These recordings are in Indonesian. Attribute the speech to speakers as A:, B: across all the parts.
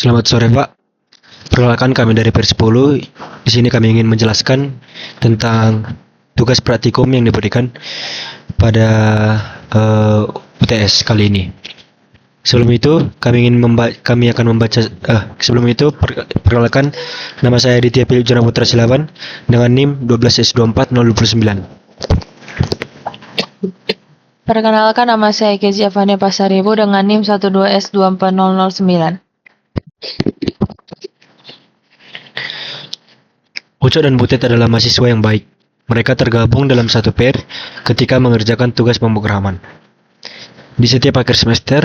A: Selamat sore, Pak. Perkenalkan kami dari Per10. Di sini kami ingin menjelaskan tentang tugas praktikum yang diberikan pada UTS kali ini. Sebelum itu, kami akan membaca. Perkenalkan, nama saya Aditya Philip Jona Putra Silaban dengan NIM 12S24029.
B: Perkenalkan, nama saya Kezi Avania Pasaribu dengan NIM 12S24009.
A: Ucok dan Butet adalah mahasiswa yang baik. Mereka tergabung dalam satu pair ketika mengerjakan tugas pemrograman. Di setiap akhir semester,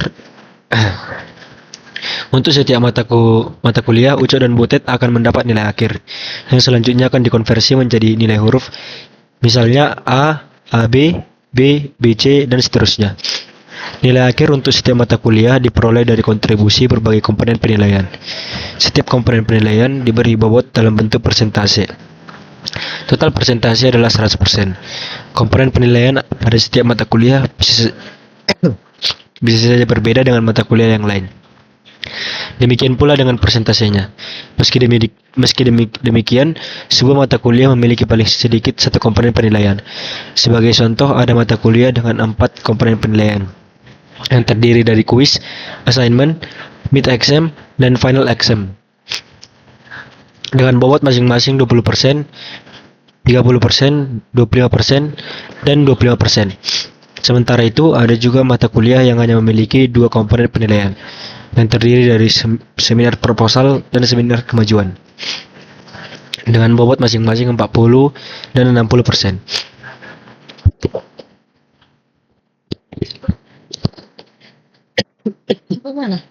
A: untuk setiap mata kuliah, Ucok dan Butet akan mendapat nilai akhir, yang selanjutnya akan dikonversi menjadi nilai huruf, misalnya A, AB, B, BC, dan seterusnya. Nilai akhir untuk setiap mata kuliah diperoleh dari kontribusi berbagai komponen penilaian. Setiap komponen penilaian diberi bobot dalam bentuk persentase. Total persentase adalah 100%. Komponen penilaian pada setiap mata kuliah bisa saja berbeda dengan mata kuliah yang lain. Demikian pula dengan persentasenya. Meski demikian, sebuah mata kuliah memiliki paling sedikit satu komponen penilaian. Sebagai contoh, ada mata kuliah dengan 4 komponen penilaian yang terdiri dari kuis, assignment, mid exam, dan final exam, dengan bobot masing-masing 20%, 30%, 25%, dan 25%. Sementara itu, ada juga mata kuliah yang hanya memiliki 2 komponen penilaian, yang terdiri dari seminar proposal dan seminar kemajuan, dengan bobot masing-masing 40 dan 60%.
B: Bagaimana?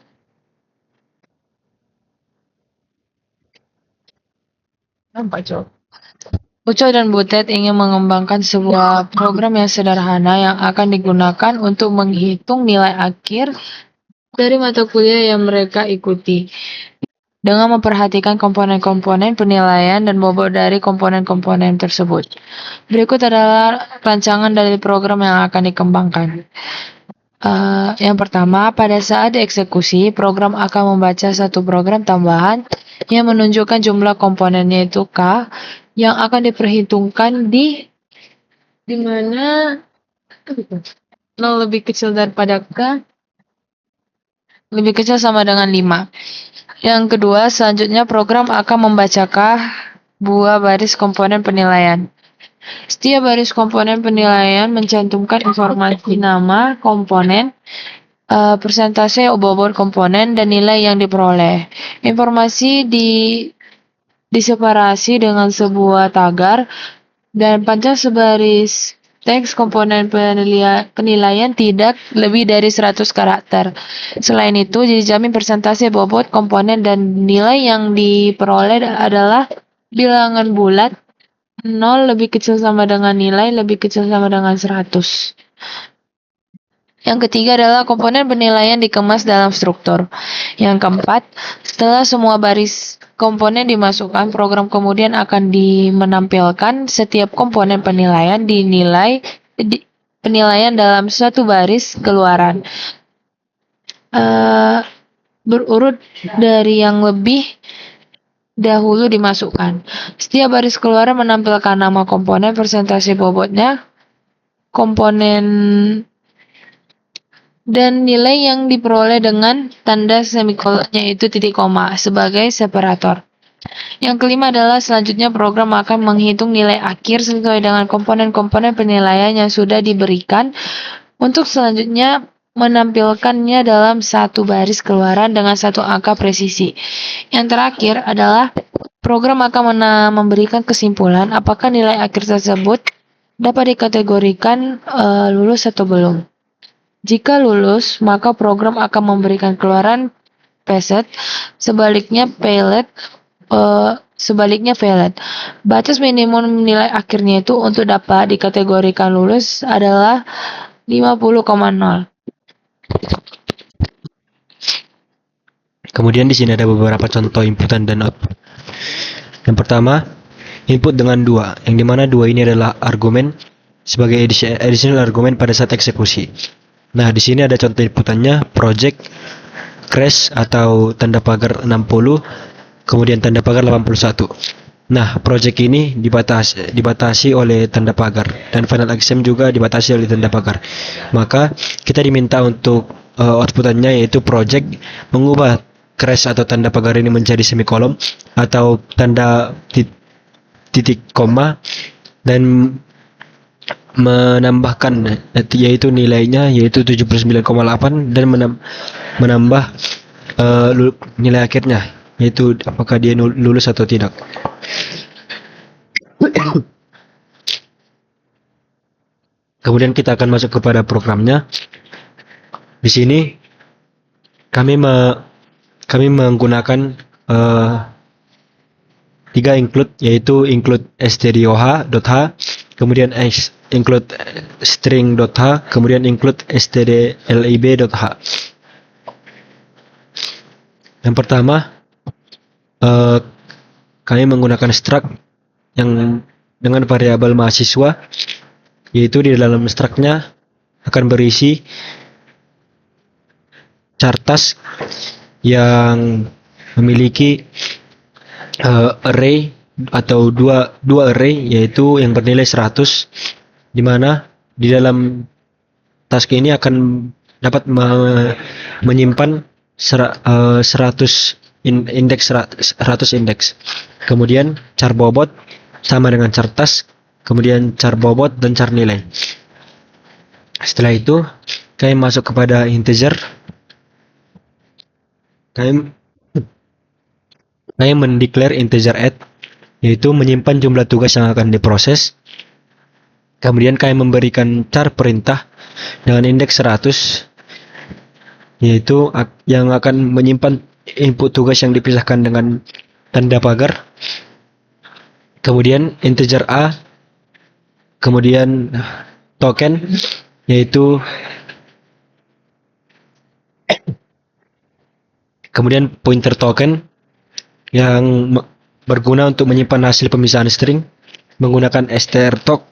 B: Nampak, Cok. Ucok dan Butet ingin mengembangkan sebuah program yang sederhana yang akan digunakan untuk menghitung nilai akhir dari mata kuliah yang mereka ikuti, dengan memperhatikan komponen-komponen penilaian dan bobot dari komponen-komponen tersebut. Berikut adalah rancangan dari program yang akan dikembangkan. Yang pertama, pada saat dieksekusi, program akan membaca satu program tambahan yang menunjukkan jumlah komponennya itu K, yang akan diperhitungkan di mana 0 lebih kecil daripada K, lebih kecil sama dengan 5. Yang kedua, selanjutnya program akan membacakan buah baris komponen penilaian. Setiap baris komponen penilaian mencantumkan informasi nama komponen, persentase bobot komponen, dan nilai yang diperoleh. Informasi diseparasi dengan sebuah tagar dan panjang sebaris teks komponen penilaian tidak lebih dari 100 karakter. Selain itu, dijamin persentase bobot komponen dan nilai yang diperoleh adalah bilangan bulat, 0 lebih kecil sama dengan nilai lebih kecil sama dengan 100. Yang ketiga adalah komponen penilaian dikemas dalam struktur. Yang keempat, setelah semua baris komponen dimasukkan, program kemudian akan menampilkan setiap komponen penilaian penilaian dalam suatu baris keluaran, berurut dari yang lebih dahulu dimasukkan. Setiap baris keluaran menampilkan nama komponen, persentase bobotnya, komponen, dan nilai yang diperoleh dengan tanda semikolon, yaitu titik koma, sebagai separator. Yang kelima adalah selanjutnya program akan menghitung nilai akhir sesuai dengan komponen-komponen penilaian yang sudah diberikan, untuk selanjutnya menampilkannya dalam satu baris keluaran dengan satu angka presisi. Yang terakhir adalah program akan memberikan kesimpulan apakah nilai akhir tersebut dapat dikategorikan lulus atau belum. Jika lulus, maka program akan memberikan keluaran PSET, sebaliknya failed. Batas minimum nilai akhirnya itu untuk dapat dikategorikan lulus adalah 50,0.
A: Kemudian di sini ada beberapa contoh inputan dan output. Yang pertama, input dengan 2, yang dimana 2 ini adalah argumen sebagai additional argumen pada saat eksekusi. Nah, di sini ada contoh inputannya project crash atau tanda pagar 60, kemudian tanda pagar 81. Nah, project ini dibatasi oleh tanda pagar, dan final exam juga dibatasi oleh tanda pagar. Maka kita diminta untuk outputannya, yaitu project mengubah crash atau tanda pagar ini menjadi semikolon atau tanda titik koma, dan menambahkan yaitu nilainya yaitu 79,8, dan menambah nilai akhirnya, yaitu apakah dia lulus atau tidak. Kemudian kita akan masuk kepada programnya. Di sini kami menggunakan 3 include, yaitu include stdio.h, kemudian include string.h, kemudian include stdlib.h. Yang pertama, kami menggunakan struct yang dengan variabel mahasiswa, yaitu di dalam struct-nya akan berisi char task yang memiliki array atau dua array, yaitu yang bernilai 100, di mana di dalam task ini akan dapat menyimpan 100 indeks. Kemudian char bobot sama dengan char task, kemudian char bobot dan char nilai. Setelah itu kami masuk kepada integer. Kami mendeclare integer add, yaitu menyimpan jumlah tugas yang akan diproses. Kemudian kami memberikan char perintah dengan indeks 100, yaitu yang akan menyimpan input tugas yang dipisahkan dengan tanda pagar. Kemudian integer a, kemudian token, yaitu kemudian pointer token yang berguna untuk menyimpan hasil pemisahan string menggunakan strtok.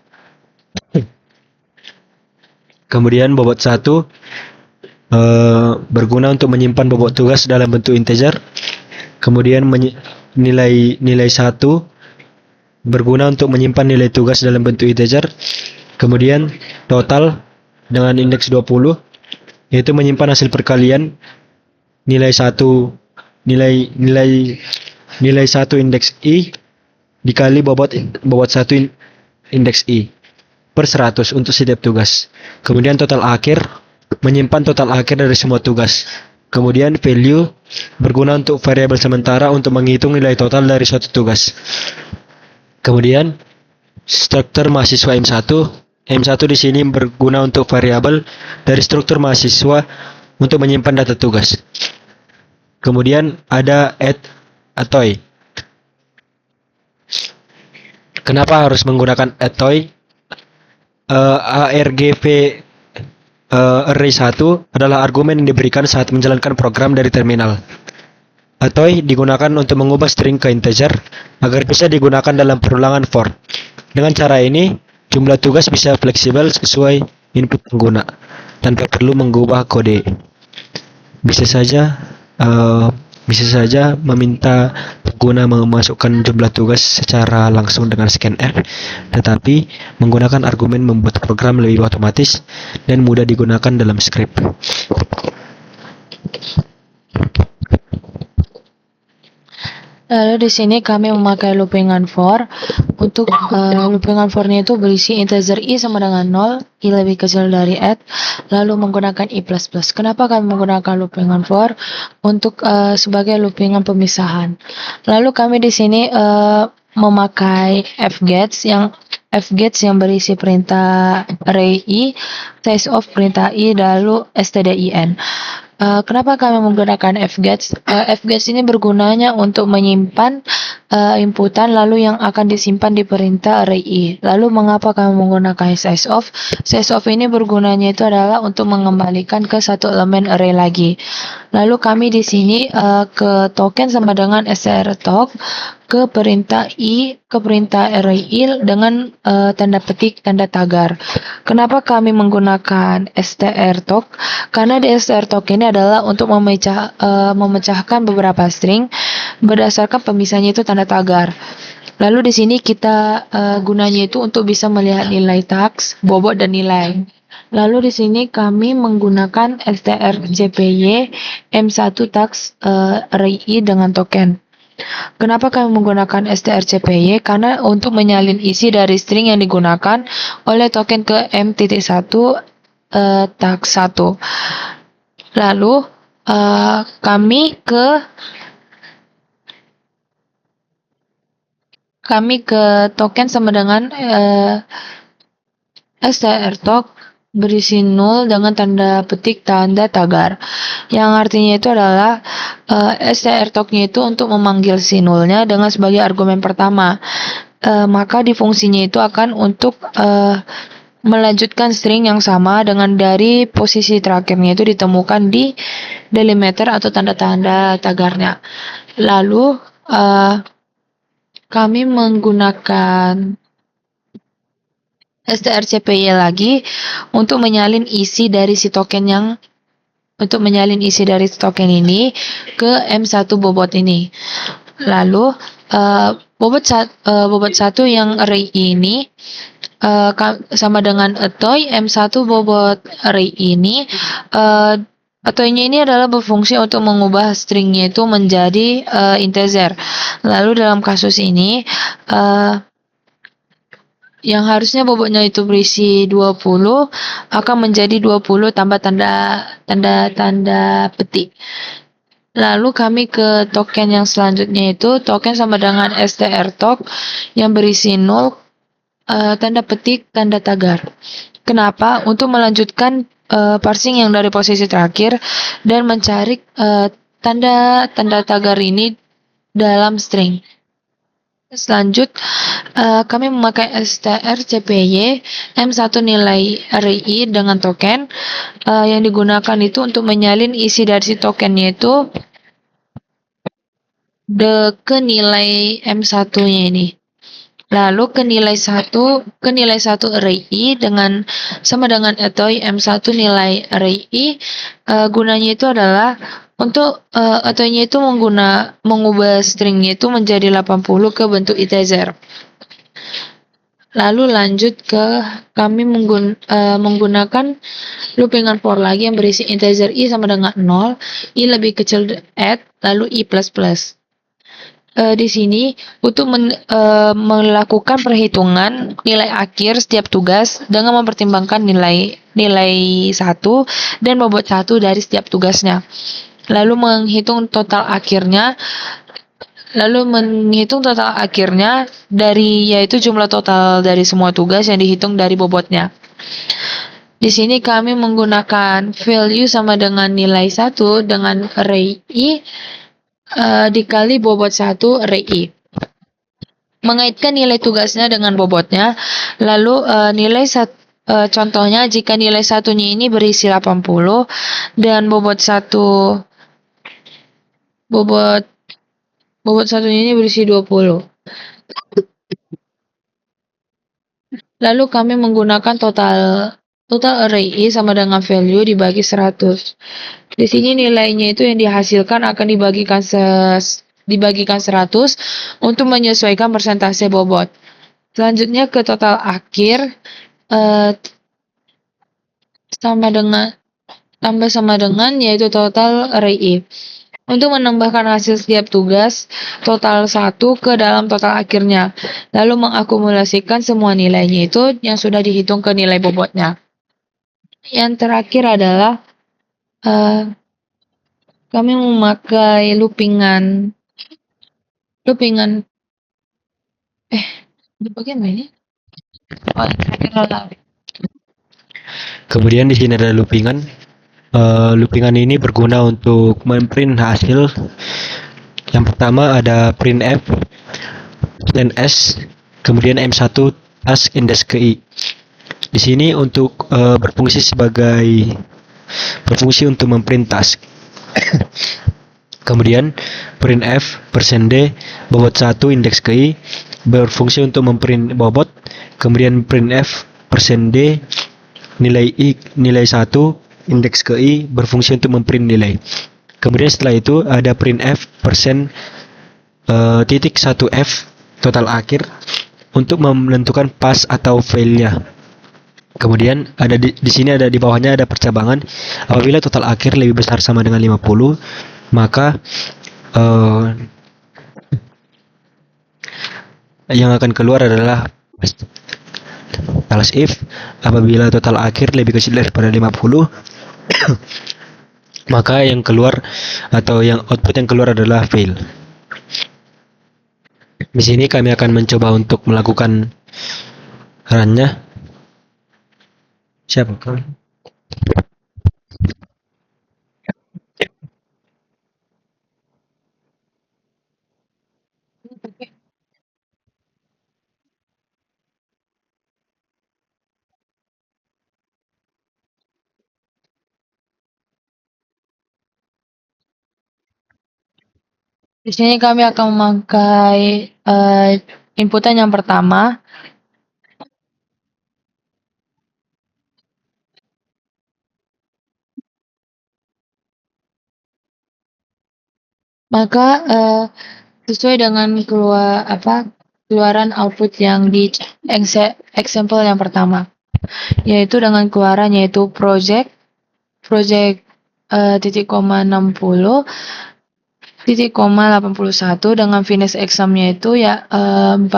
A: Kemudian bobot 1 berguna untuk menyimpan bobot tugas dalam bentuk integer. Kemudian nilai 1 berguna untuk menyimpan nilai tugas dalam bentuk integer. Kemudian total dengan indeks 20, yaitu menyimpan hasil perkalian nilai 1 indeks i dikali bobot 1 indeks i per 100 untuk setiap tugas. Kemudian total akhir menyimpan total akhir dari semua tugas. Kemudian value berguna untuk variabel sementara untuk menghitung nilai total dari suatu tugas. Kemudian struktur mahasiswa M1 di sini berguna untuk variabel dari struktur mahasiswa untuk menyimpan data tugas. Kemudian ada add atoy. Kenapa harus menggunakan atoy? Argv array 1 adalah argumen yang diberikan saat menjalankan program dari terminal. Atoy digunakan untuk mengubah string ke integer agar bisa digunakan dalam perulangan for. Dengan cara ini, jumlah tugas bisa fleksibel sesuai input pengguna tanpa perlu mengubah kode. Bisa saja meminta pengguna memasukkan jumlah tugas secara langsung dengan scanf, tetapi menggunakan argumen membuat program lebih otomatis dan mudah digunakan dalam script.
B: Lalu di sini kami memakai loopingan for. Untuk loopingan for-nya itu berisi integer i sama dengan 0, i lebih kecil dari add, lalu menggunakan i++. Kenapa kami menggunakan loopingan for? Untuk sebagai loopingan pemisahan. Lalu kami di sini memakai fgets yang berisi perintah array i, size of perintah i, lalu stdin. Kenapa kami menggunakan fgets? Fgets ini bergunanya untuk menyimpan inputan lalu yang akan disimpan di perintah array i. Lalu mengapa kami menggunakan size of? Size of ini bergunanya itu adalah untuk mengembalikan ke satu elemen array lagi. Lalu kami di sini ke token sama dengan strtok, ke perintah array dengan tanda petik tanda tagar. Kenapa kami menggunakan strtok? Karena di strtok ini adalah untuk memecahkan beberapa string berdasarkan pemisahnya itu tanda tagar. Lalu di sini kita gunanya itu untuk bisa melihat nilai tax, bobot dan nilai. Lalu di sini kami menggunakan strcpy m1 tax array dengan token. Kenapa kami menggunakan strcpy? Karena untuk menyalin isi dari string yang digunakan oleh token ke m.1 tax 1. Lalu kami ke token sama dengan strtok berisi 0 dengan tanda petik tanda tagar, yang artinya itu adalah strtok-nya itu untuk memanggil si nulnya dengan sebagai argumen pertama, maka di fungsinya itu akan untuk melanjutkan string yang sama dengan dari posisi terakhirnya itu ditemukan di delimiter atau tanda-tanda tagarnya. Lalu kami menggunakan strcpy lagi untuk menyalin isi dari si token ini ke m1 bobot ini. Lalu bobot 1 yang array ini sama dengan atoy m1 bobot array ini. Atoy-nya ini adalah berfungsi untuk mengubah stringnya itu menjadi integer. Lalu dalam kasus ini yang harusnya bobotnya itu berisi 20 akan menjadi 20 tambah tanda petik. Lalu kami ke token yang selanjutnya itu token sama dengan strtok yang berisi 0 tanda petik tanda tagar. Kenapa? Untuk melanjutkan parsing yang dari posisi terakhir dan mencari tanda tagar ini dalam string. Kami memakai strcpy m1 nilai array dengan token yang digunakan itu untuk menyalin isi dari si tokennya itu ke nilai m1-nya ini. Lalu ke nilai 1 array dengan sama dengan atoy m1 nilai array gunanya itu adalah untuk atoy-nya itu mengubah stringnya itu menjadi 80 ke bentuk integer. Lalu lanjut ke kami menggunakan loopingan for lagi yang berisi integer i sama dengan 0, i lebih kecil add, lalu i plus plus. Di sini untuk melakukan perhitungan nilai akhir setiap tugas dengan mempertimbangkan nilai 1 dan bobot 1 dari setiap tugasnya. Lalu menghitung total akhirnya dari yaitu jumlah total dari semua tugas yang dihitung dari bobotnya. Di sini kami menggunakan value sama dengan nilai 1 dengan array i dikali bobot 1 array i. Mengaitkan nilai tugasnya dengan bobotnya. Lalu contohnya jika nilai satunya ini berisi 80 dan bobot satunya ini berisi 20. Lalu kami menggunakan total array i sama dengan value dibagi 100. Di sini nilainya itu yang dihasilkan akan dibagikan 100 untuk menyesuaikan persentase bobot. Selanjutnya ke total akhir tambah sama dengan yaitu total array i. Untuk menambahkan hasil setiap tugas total 1 ke dalam total akhirnya, lalu mengakumulasikan semua nilainya itu yang sudah dihitung ke nilai bobotnya. Yang terakhir adalah kami memakai loopingan di bagian mana?
A: Kemudian di sini ada loopingan. Loopingan ini berguna untuk memprint hasil. Yang pertama ada printf dan s, kemudian m1 task index ke i. Di sini untuk berfungsi untuk memprint task. Kemudian printf %d bobot 1 indeks ke i berfungsi untuk memprint bobot. Kemudian printf %d nilai 1 indeks ke i berfungsi untuk memprint nilai. Kemudian setelah itu ada printf titik 1f total akhir untuk menentukan pass atau failnya. Kemudian ada di sini ada di bawahnya ada percabangan. Apabila total akhir lebih besar sama dengan 50, maka yang akan keluar adalah else if. Apabila total akhir lebih kecil daripada 50, maka yang keluar atau yang output yang keluar adalah fail. Di sini kami akan mencoba untuk melakukan run-nya. Siapa kau?
B: Di sini kami akan memakai inputan yang pertama. Maka sesuai dengan keluaran output yang di example yang pertama, yaitu dengan keluaran yaitu project titik koma 60 titik koma 81 dengan finish exam-nya itu ya 40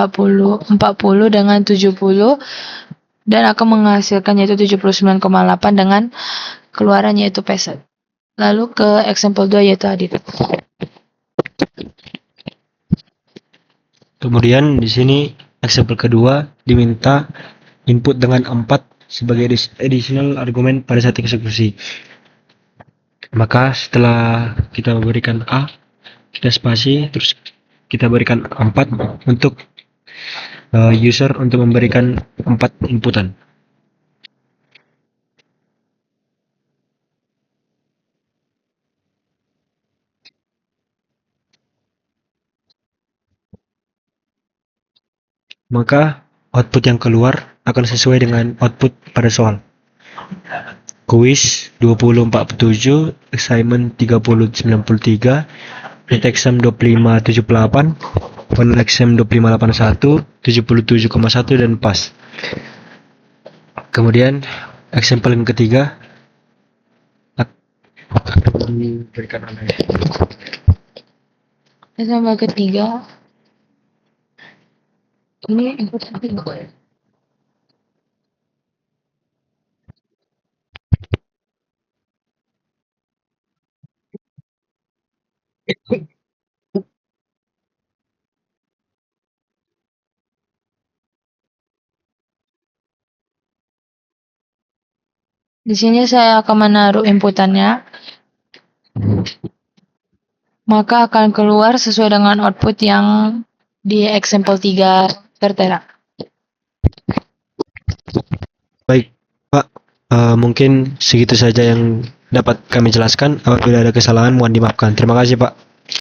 B: dengan 70 dan akan menghasilkan yaitu 79,8 dengan keluaran yaitu peset. Lalu ke example 2 yaitu adit.
A: Kemudian di sini example kedua diminta input dengan 4 sebagai additional argument pada saat eksekusi. Maka setelah kita berikan A, kita spasi, terus kita berikan 4 untuk user untuk memberikan 4 inputan. Maka output yang keluar akan sesuai dengan output pada soal. Kuis 2047, assignment 3093, net exam 2578, final exam 2581, 77,1 dan pas. Kemudian example yang ketiga akan diberikan oleh
B: Example ketiga ini input apa? Di sini saya akan menaruh inputannya. Maka akan keluar sesuai dengan output yang di example 3 tertera.
A: Baik, Pak. Mungkin segitu saja yang dapat kami jelaskan. Apabila ada kesalahan mohon dimaafkan. Terima kasih, Pak.